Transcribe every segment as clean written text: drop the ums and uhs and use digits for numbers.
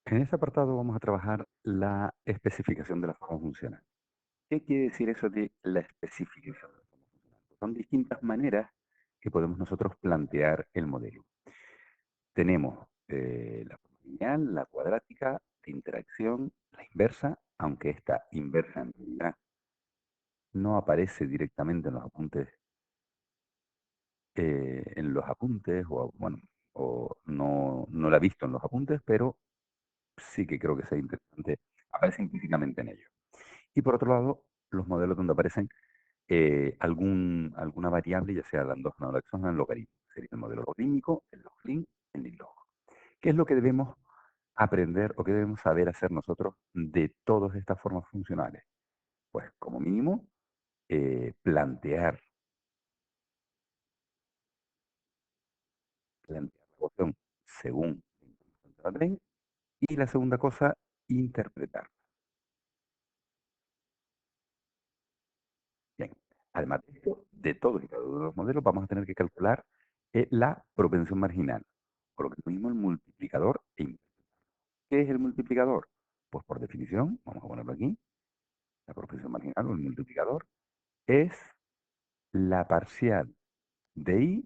En este apartado vamos a trabajar la especificación de la forma funcional. ¿Qué quiere decir eso de la especificación de la forma funcional? Pues son distintas maneras que podemos nosotros plantear el modelo. Tenemos la forma lineal, la cuadrática, la interacción, la inversa, aunque esta inversa en realidad no aparece directamente en los apuntes, o bueno, o no la he visto en los apuntes, pero sí que creo que sea interesante, aparece implícitamente en ellos. Y por otro lado, los modelos donde aparecen alguna variable, ya sea la endógena o la exógena, en logaritmo. Sería el modelo logarítmico, el log-lin, el log. ¿Qué es lo que debemos aprender o qué debemos saber hacer nosotros de todas estas formas funcionales? Pues como mínimo, plantear la ecuación según la información que la den, y la segunda cosa, interpretar. Bien, además de esto, de todos y cada uno de los modelos, vamos a tener que calcular la propensión marginal, o lo que es lo mismo el multiplicador. ¿Qué es el multiplicador? Pues por definición, vamos a ponerlo aquí, la propensión marginal o el multiplicador es la parcial de y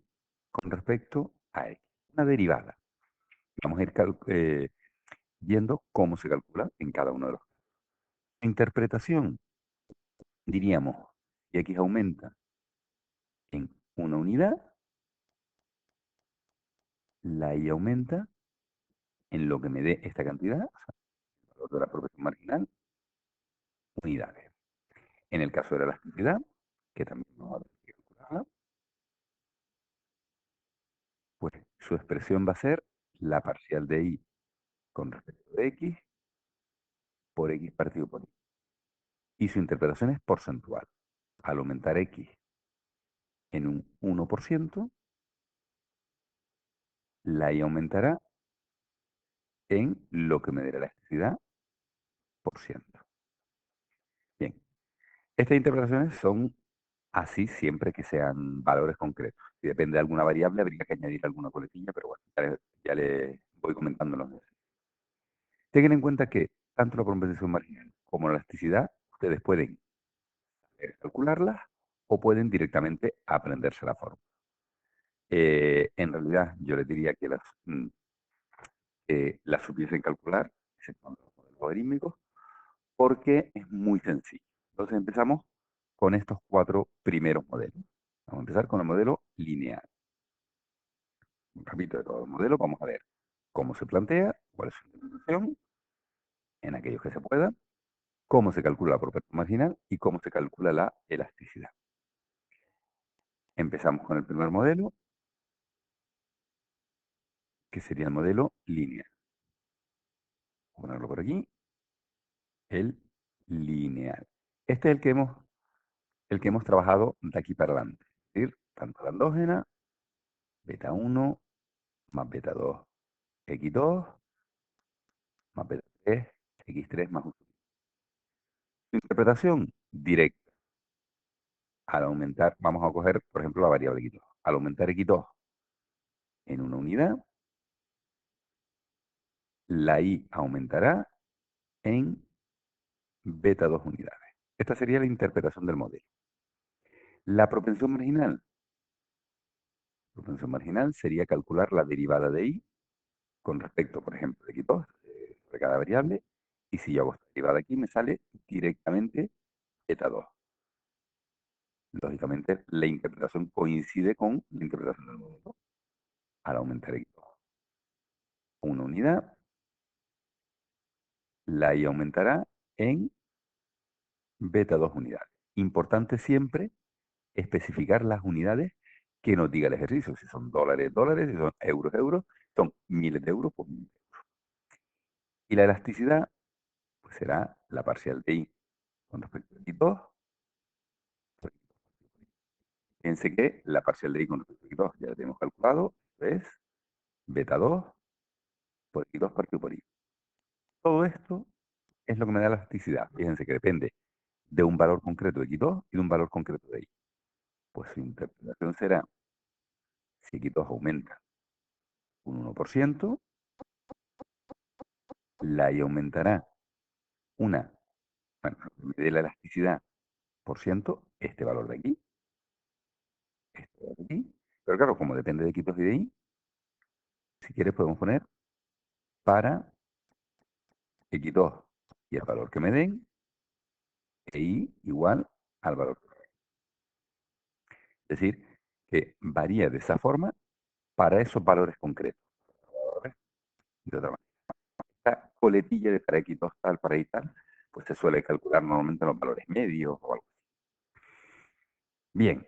con respecto a x, una derivada. Vamos a ir viendo cómo se calcula en cada uno de los casos. Interpretación, diríamos, si x aumenta en una unidad, la y aumenta en lo que me dé esta cantidad, o sea, el valor de la proporción marginal, unidades. En el caso de la elasticidad, que también vamos a tener que calcularla, pues su expresión va a ser la parcial de y con respecto de x por x partido por y. Y su interpretación es porcentual. Al aumentar x en un 1%, la y aumentará en lo que me dé la elasticidad por ciento. Bien, estas interpretaciones son así siempre que sean valores concretos. Si depende de alguna variable, habría que añadir alguna coletilla, pero bueno, ya le voy comentando los dos. Tengan en cuenta que tanto la compensación marginal como la elasticidad, ustedes pueden calcularlas o pueden directamente aprenderse la forma. En realidad, yo les diría que las supiesen calcular, exceptuando los modelos logarítmicos, porque es muy sencillo. Entonces empezamos con estos cuatro primeros modelos. Vamos a empezar con el modelo lineal. Repito, de todo el modelo, vamos a ver cómo se plantea, cuál es su implementación, en aquellos que se pueda, cómo se calcula la proporción marginal y cómo se calcula la elasticidad. Empezamos con el primer modelo, que sería el modelo lineal. Voy a ponerlo por aquí, el lineal. Este es el que hemos trabajado de aquí para adelante. Es decir, tanto la endógena, beta 1 más beta 2, x2 más beta 3, x3 más 1. Interpretación directa. Al aumentar, vamos a coger, por ejemplo, la variable x2. Al aumentar x2 en una unidad, la y aumentará en beta 2 unidades. Esta sería la interpretación del modelo. La propensión marginal sería calcular la derivada de y con respecto, por ejemplo, de x2 sobre cada variable, y si yo hago esta derivada aquí, me sale directamente beta 2. Lógicamente, la interpretación coincide con la interpretación del modelo. Al aumentar x2 una unidad, la y aumentará en beta 2 unidades. Importante siempre especificar las unidades que nos diga el ejercicio. Si son dólares, dólares, si son euros, euros, son miles de euros, pues miles de euros. Y la elasticidad, pues será la parcial de y con respecto a x2. Fíjense que la parcial de y con respecto a x2 ya la tenemos calculado, es beta 2 por x2 partido por y. Todo esto es lo que me da la elasticidad. Fíjense que depende de un valor concreto de x2 y de un valor concreto de y. Pues su interpretación será, si x2 aumenta un 1%, La Y aumentará bueno, me dé la elasticidad por ciento, este valor de aquí, este valor de aquí. Pero claro, como depende de X2 y de Y, si quieres podemos poner para X2 y el valor que me den, e Y igual al valor. Es decir, que varía de esa forma para esos valores concretos. De otra manera, esta coletilla de para X2 tal, para Y tal, pues se suele calcular normalmente en los valores medios o algo. Bien,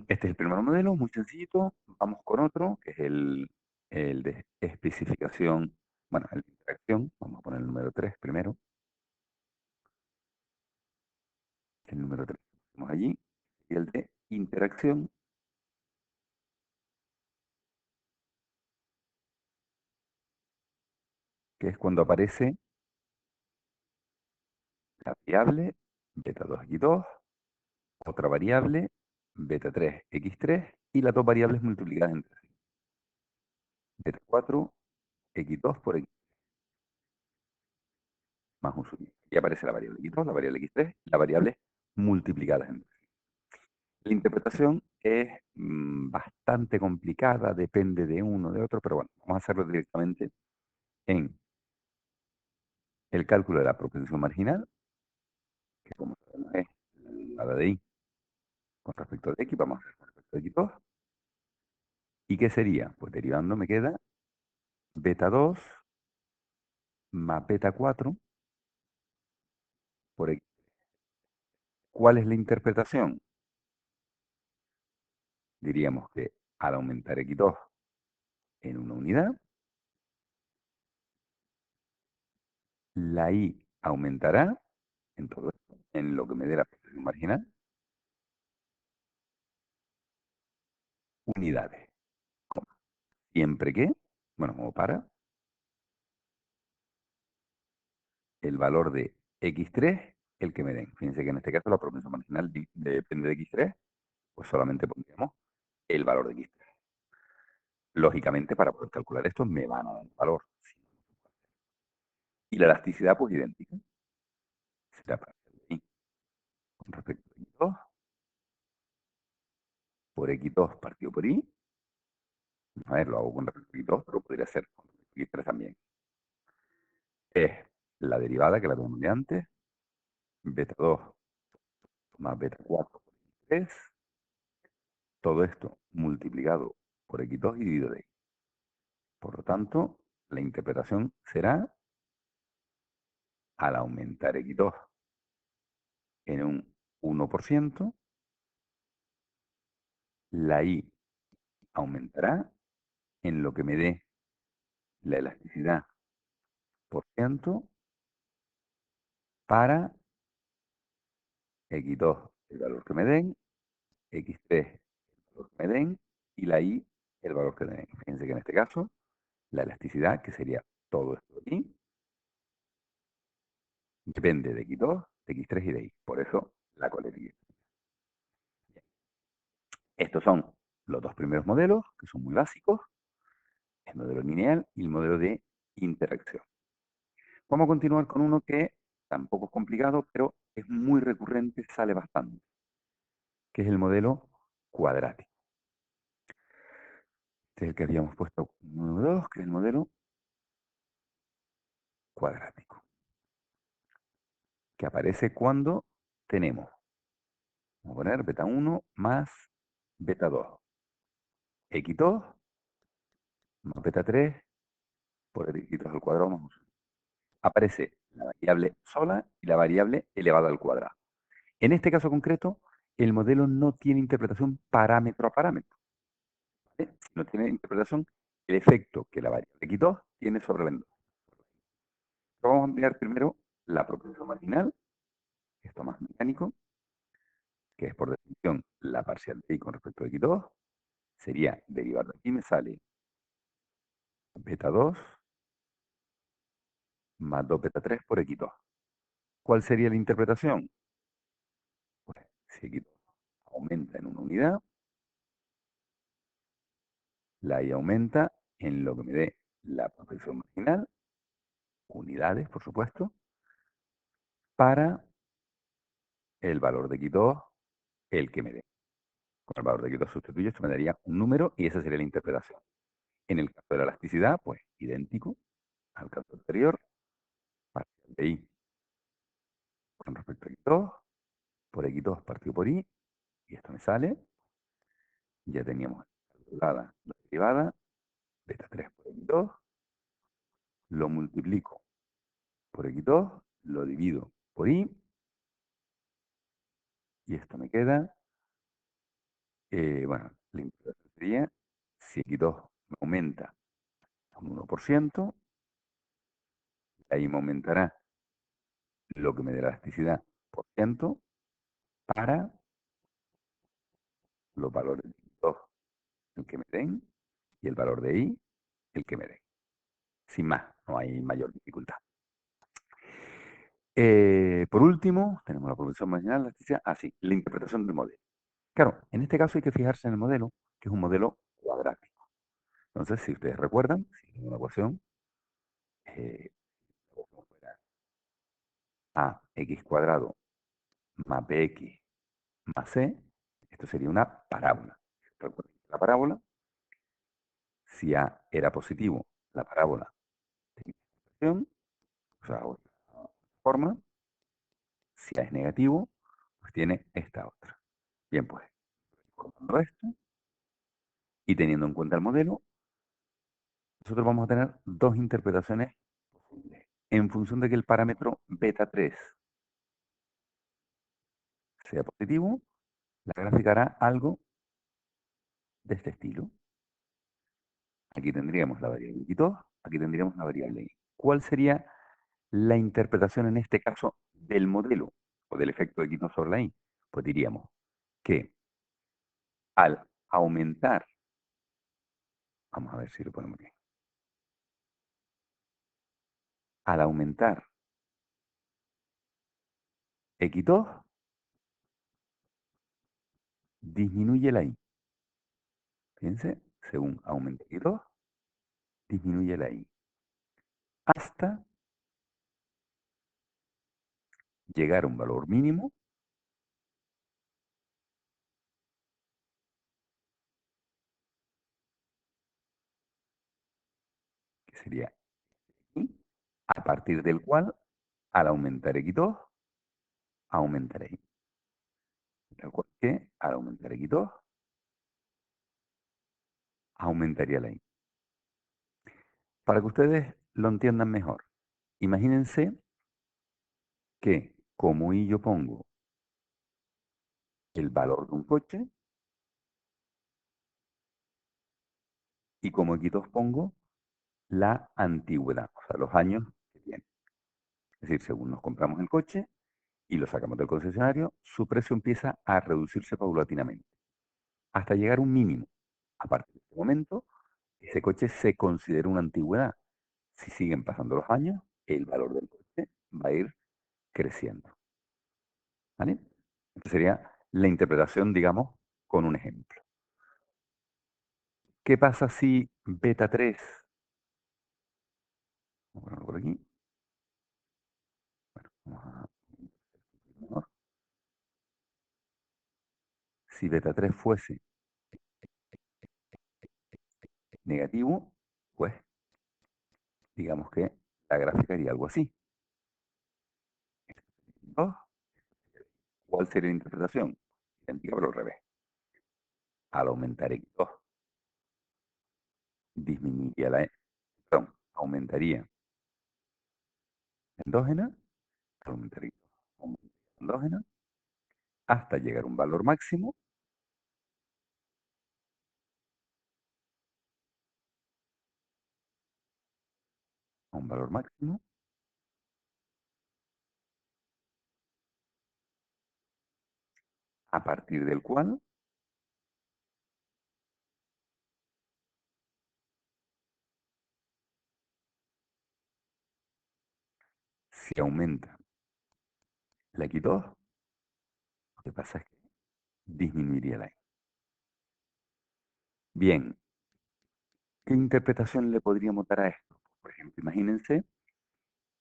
este es el primer modelo, muy sencillito. Vamos con otro, que es el de especificación, bueno, el de interacción. Vamos a poner el número 3 primero. El número 3 lo ponemos allí. Y el de interacción, que es cuando aparece la variable beta 2x2, otra variable beta 3x3 y las dos variables multiplicadas entre sí. Beta 4x2 por x más un sub. Y aparece la variable x2, la variable x3 y la variable multiplicadas entre sí. La interpretación es bastante complicada, depende de uno, de otro, pero bueno, vamos a hacerlo directamente en el cálculo de la propensión marginal, que como sabemos es la de y con respecto de x, vamos a hacer con respecto de x2. ¿Y qué sería? Pues derivando me queda beta 2 más beta 4 por x. ¿Cuál es la interpretación? Diríamos que al aumentar x2 en una unidad, la y aumentará en todo esto, en lo que me dé la propensión marginal, unidades. Siempre que, bueno, como para el valor de x3, el que me den. Fíjense que en este caso la propensión marginal depende de x3, pues solamente pondríamos el valor de x3. Lógicamente, para poder calcular esto, me van a dar el valor. Y la elasticidad, pues idéntica. Será para y con respecto a x2 por x2 partido por y. A ver, lo hago con respecto a x2, pero podría ser con respecto a x3 también. Es la derivada que la tenemos de antes, beta 2 más beta 4 por x3. Todo esto multiplicado por x2 y dividido de x. Por lo tanto, la interpretación será, al aumentar x2 en un 1%, la y aumentará en lo que me dé la elasticidad por ciento para x2, el valor que me den, x3, el valor que me den, y la y, el valor que me den. Fíjense que en este caso, la elasticidad, que sería todo esto de aquí, depende de x2, de x3 y de y. Por eso, la coletilla. Estos son los dos primeros modelos, que son muy básicos, el modelo lineal y el modelo de interacción. Vamos a continuar con uno que tampoco es complicado, pero es muy recurrente, sale bastante, que es el modelo cuadrático. Este es el que habíamos puesto número 2, que es el modelo cuadrático, que aparece cuando tenemos, vamos a poner beta 1 más beta 2, x2 más beta 3 por el x2 al cuadrado más 1. Aparece la variable sola y la variable elevada al cuadrado. En este caso concreto, el modelo no tiene interpretación parámetro a parámetro. ¿Vale? No tiene interpretación el efecto que la variable x2 tiene sobre la endosis. Vamos a mirar primero la propensión marginal, esto más mecánico, que es por definición la parcial de y con respecto a x2, sería derivar de aquí, me sale beta 2 más 2 beta 3 por x2. ¿Cuál sería la interpretación? Pues si x2 aumenta en una unidad, la y aumenta en lo que me dé la propensión marginal, unidades, por supuesto, para el valor de X2, el que me dé. Con el valor de X2 sustituyo, esto me daría un número y esa sería la interpretación. En el caso de la elasticidad, pues idéntico al caso anterior, parcial de I con respecto a X2, por X2 partido por I, y esto me sale, ya teníamos calculada la derivada, beta 3 por X2, lo multiplico por X2, lo divido por I, y esto me queda, bueno, la interpretación sería, si X2 me aumenta un 1%, ahí me aumentará lo que me dé la elasticidad por ciento para los valores de X2, el que me den, y el valor de I, el que me den. Sin más, no hay mayor dificultad. Por último, tenemos la progresión marginal, la elasticidad. Ah, sí, la interpretación del modelo. Claro, en este caso hay que fijarse en el modelo, que es un modelo cuadrático. Entonces, si ustedes recuerdan, si en una ecuación, eh, ax cuadrado más bx más c, esto sería una parábola. Recuerden que la parábola, si a era positivo, la parábola tiene esta expresión, o sea, otra forma. Si a es negativo, pues tiene esta otra. Bien, pues, cortando esto y teniendo en cuenta el modelo, nosotros vamos a tener dos interpretaciones posibles. En función de que el parámetro beta 3 sea positivo, la gráfica hará algo de este estilo. Aquí tendríamos la variable x2, aquí tendríamos la variable y. ¿Cuál sería la interpretación en este caso del modelo o del efecto de x2 sobre la y? Pues diríamos que al aumentar, vamos a ver si lo ponemos bien, al aumentar x2, disminuye la y. Fíjense, según aumenta x2, disminuye la y. Hasta llegar a un valor mínimo, que sería y, a partir del cual, al aumentar x2, aumentará y. Tal cual que al aumentar x2, aumentaría la y. Para que ustedes lo entiendan mejor, imagínense que como y yo pongo el valor de un coche y como x2 pongo la antigüedad, o sea, los años que tiene. Es decir, según nos compramos el coche y lo sacamos del concesionario, su precio empieza a reducirse paulatinamente, hasta llegar a un mínimo. A partir de este momento, ese coche se considera una antigüedad. Si siguen pasando los años, el valor del coche va a ir creciendo. ¿Vale? Esta sería la interpretación, digamos, con un ejemplo. ¿Qué pasa si beta 3, vamos a ponerlo por aquí, vamos a, si beta 3 fuese negativo, pues digamos que la gráfica haría algo así. ¿No? ¿Cuál sería la interpretación? Idéntica pero al revés. Al aumentar x2, disminuiría la, perdón, aumentaría endógena, al aumentar x2, aumentaría endógena, hasta llegar a un valor máximo, a un valor máximo, a partir del cual si aumenta la x2, lo que pasa es que disminuiría la y. Bien, ¿qué interpretación le podríamos dar a esto? Por ejemplo, imagínense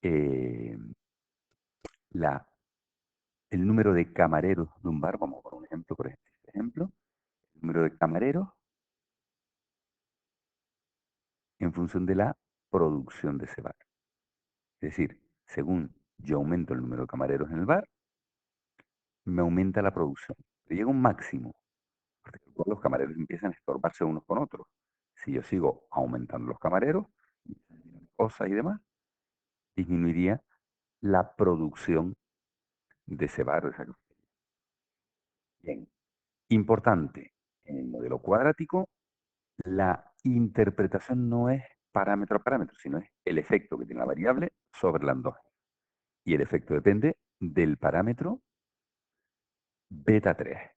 eh, la, el número de camareros de un bar, vamos a poner un ejemplo, por ejemplo, el número de camareros en función de la producción de ese bar. Es decir, según yo aumento el número de camareros en el bar, me aumenta la producción. Pero llega un máximo, porque los camareros empiezan a estorbarse unos con otros. Si yo sigo aumentando los camareros, cosas y demás, disminuiría la producción de ese bar. Bien, importante, en el modelo cuadrático, la interpretación no es parámetro a parámetro, sino es el efecto que tiene la variable sobre la endógena. Y el efecto depende del parámetro beta 3.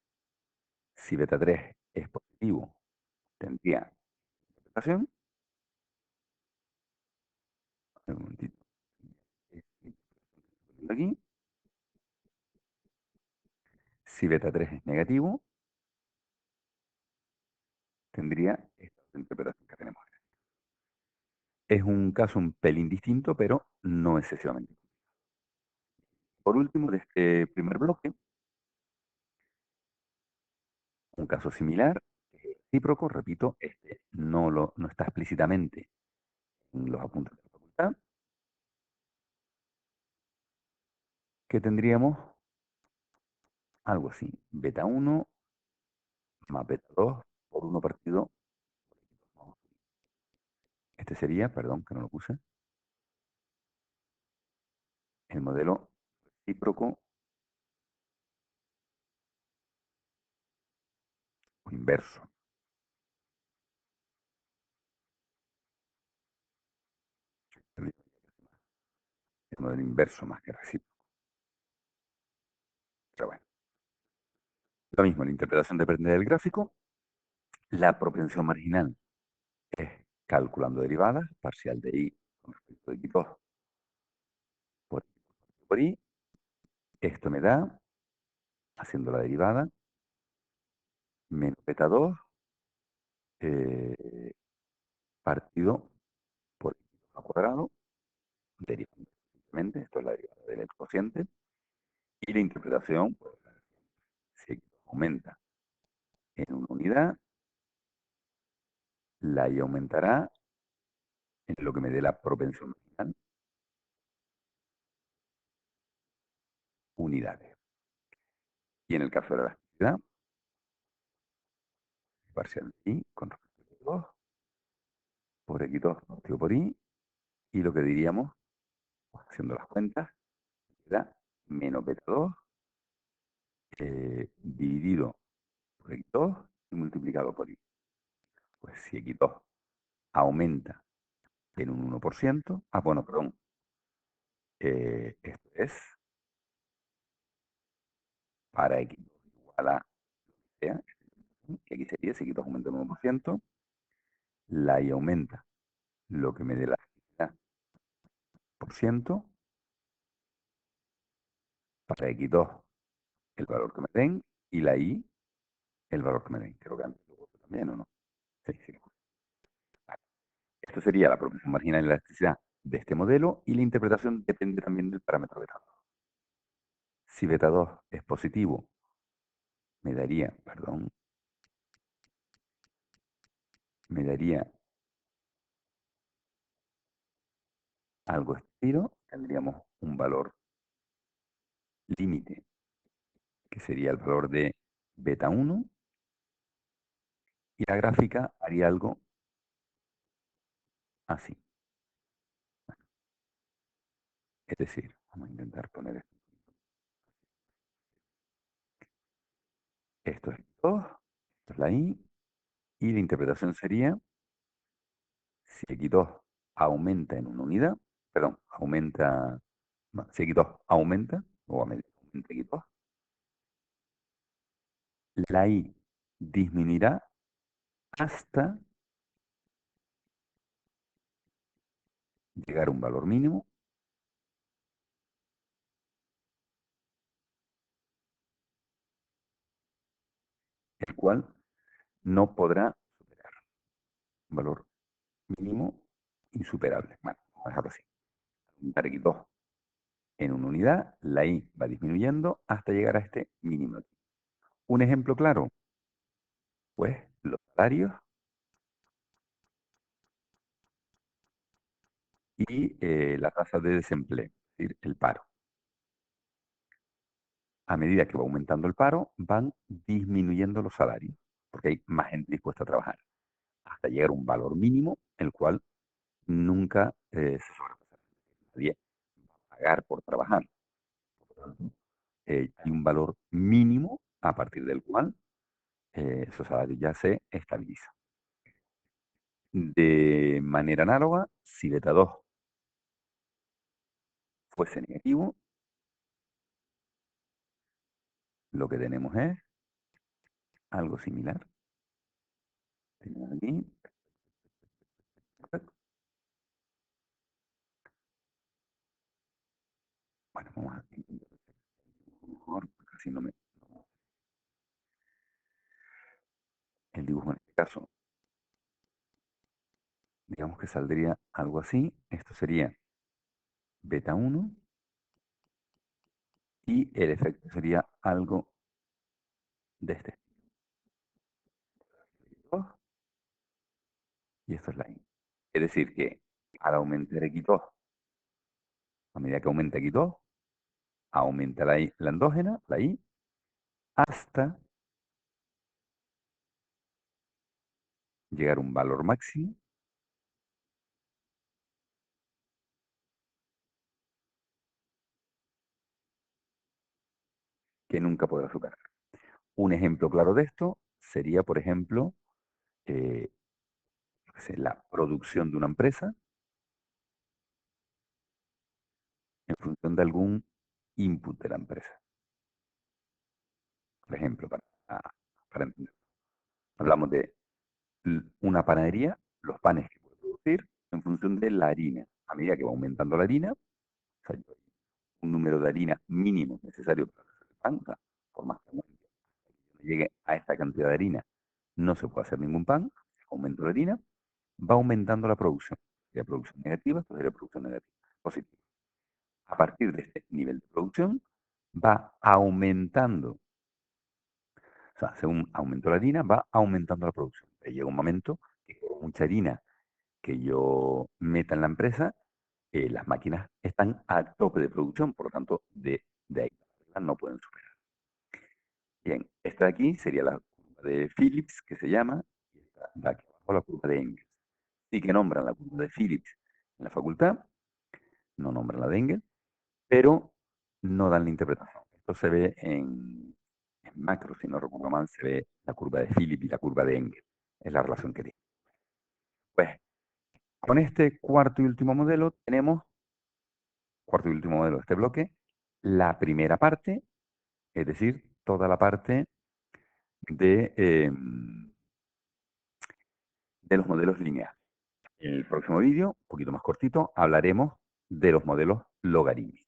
Si beta 3 es positivo, tendría interpretación. Un momentito. Aquí. Si beta 3 es negativo, tendría esta interpretación que tenemos. Es un caso un pelín distinto, pero no excesivamente. Por último, de este primer bloque, un caso similar, recíproco, repito, este no está explícitamente en los apuntes de la facultad, que tendríamos algo así, beta 1 más beta 2 por 1 partido. Este sería, perdón que no lo puse, el modelo recíproco o inverso. El modelo inverso más que recíproco. Pero bueno, lo mismo, la interpretación depende del gráfico. La propensión marginal es calculando derivadas, parcial de i con respecto de x2 por i. Esto me da, haciendo la derivada, menos beta 2 partido por x al cuadrado, derivando simplemente, esto es la derivada del cociente, y la interpretación, pues, si x aumenta en una unidad, la y aumentará en lo que me dé la propensión marginal, unidades. Y en el caso de la elasticidad, parcial de i con respecto a x2 por x2 partido por i, y lo que diríamos, pues, haciendo las cuentas, da menos beta 2 dividido por x2 y multiplicado por i. Pues si x2 aumenta en un 1%, bueno, perdón, esto es para x2 igual a, sea, que aquí sería si x2 aumenta en 1%, la y aumenta lo que me dé la por ciento, para x2 el valor que me den y la y el valor que me den. Creo que antes lo puse también, ¿o no? Sí, sí. Vale. Esto sería la proporción marginal de elasticidad de este modelo y la interpretación depende también del parámetro beta 2. Si beta 2 es positivo, me daría, perdón, me daría algo estiro, tendríamos un valor límite, que sería el valor de beta 1, y la gráfica haría algo así. Es decir, vamos a intentar poner esto. Esto es 2, esto es la i, y la interpretación sería, si x2 aumenta en una unidad, perdón, aumenta, no, si x2 aumenta, o a medida que aumenta x2, la i disminuirá hasta llegar a un valor mínimo, el cual no podrá superar. Un valor mínimo insuperable. Bueno, vamos a dejarlo así. aumentar X2 en una unidad, la Y va disminuyendo hasta llegar a este mínimo. Un ejemplo claro, pues los salarios y la tasa de desempleo, es decir, el paro. A medida que va aumentando el paro, van disminuyendo los salarios, porque hay más gente dispuesta a trabajar, hasta llegar a un valor mínimo, el cual nunca se sobrepasa. Nadie va a pagar por trabajar. Por lo tanto, hay un valor mínimo a partir del cual esos salarios ya se estabilizan. De manera análoga, si beta 2 fuese negativo, lo que tenemos es algo similar. Tenemos aquí, bueno, vamos a intentar mejor, porque así el dibujo en este caso, digamos que saldría algo así. Esto sería beta 1 y el efecto sería algo de este estilo. Y esto es la Y. Es decir, que al aumentar X2, a medida que aumenta X2, aumenta la endógena, la Y, hasta llegar a un valor máximo que nunca podrá superar. Un ejemplo claro de esto sería, por ejemplo, eh, la producción de una empresa en función de algún input de la empresa. Por ejemplo, para entender, hablamos de una panadería, los panes que puede producir en función de la harina. A medida que va aumentando la harina, o sea, un número de harina mínimo necesario para hacer el pan, o sea, por más que llegue a esta cantidad de harina, no se puede hacer ningún pan, aumento de harina, va aumentando la producción. Si la producción negativa, pues la producción negativa, positiva. A partir de este nivel de producción, va aumentando, o sea, según aumentó la harina, va aumentando la producción. Y llega un momento que con mucha harina que yo meta en la empresa, las máquinas están a tope de producción, por lo tanto, de ahí no pueden superar. Bien, esta de aquí sería la curva de Phillips, que se llama, y esta de aquí abajo la curva de Engels. Sí que nombran la curva de Phillips en la facultad, no nombran la de Engels, pero no dan la interpretación. Esto se ve en macro, si no recuerdo mal, se ve la curva de Phillips y la curva de Engels. Es la relación que tiene. Pues con este cuarto y último modelo tenemos, cuarto y último modelo de este bloque, la primera parte, es decir, toda la parte de los modelos lineales. En el próximo vídeo, un poquito más cortito, hablaremos de los modelos logarítmicos.